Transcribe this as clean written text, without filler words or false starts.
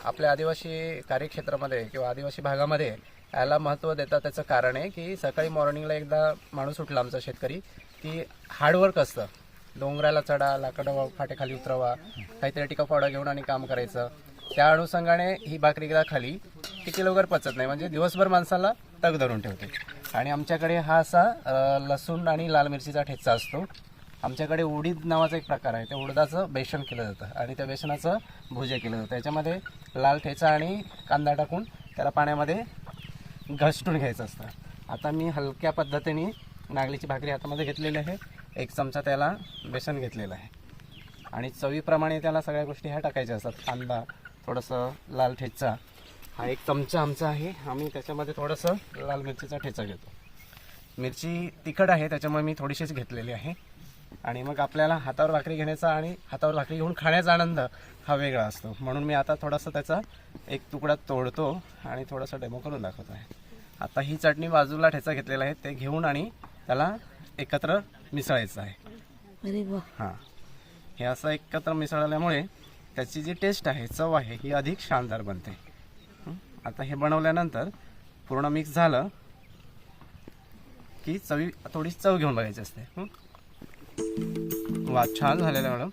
आपल्या आदिवासी कार्यक्षेत्रामध्ये किंवा आदिवासी भागामध्ये याला महत्त्व देतात. त्याचं कारण आहे की सकाळी मॉर्निंगला एकदा माणूस उठला आमचा शेतकरी की हार्डवर्क असतं. डोंगराला चढा, लाकडं फाटेखाली उतरवा, काहीतरी टिका फावडा घेऊन आणि काम करायचं. त्या अनुषंगाने ही भाकरी एकदा खाली किती लवकर पचत नाही, म्हणजे दिवसभर माणसाला तग धरून ठेवते. आणि आमच्याकडे हा असा लसूण आणि लाल मिरचीचा ठेचा असतो. आमच्याकडे उडीद नावाचा एक प्रकार आहे, त्या उडदाचं बेसन केलं जातं आणि त्या बेसनाचं भुजे केलं जातं. त्याच्यामध्ये लाल ठेचा आणि कांदा टाकून त्याला पाण्यामध्ये घसटून घ्यायचं असतं. आता मी हलक्या पद्धतीने नागलीची भाकरी हातामध्ये घेतलेली आहे. 1 चमचा त्याला बेसन घेतलेलं आहे आणि चवीप्रमाणे त्याला सगळ्या गोष्टी ह्या टाकायच्या असतात. कांदा, थोडंसं लाल ठेचा, हा 1 चमचा आमचा आहे. आम्ही त्याच्यामध्ये थोडंसं लाल मिरचीचा ठेचा घेतो. मिरची तिखट आहे त्याच्यामुळे मी थोडीशीच घेतलेली आहे. आणि मग आपल्याला हातावर भाकरी घेण्याचा आणि हातावर भाकरी घेऊन खाण्याचा आनंद हा वेगळा असतो. म्हणून मी आता थोडासा त्याचा एक तुकडा तोडतो आणि थोडासा डेमो करून दाखवतो आहे. आता ही चटणी बाजूला ठेचा घेतलेला आहे ते घेऊन आणि त्याला एकत्र मिसळायचं आहे. अरे वा. हां, हे असं एकत्र मिसळल्यामुळे त्याची जी टेस्ट आहे, चव आहे, ही अधिक शानदार बनते. आता हे बनवल्यानंतर पूर्ण मिक्स झालं की थोडी चव घेऊन बघायची असते. वा, छान झालेलं मॅडम.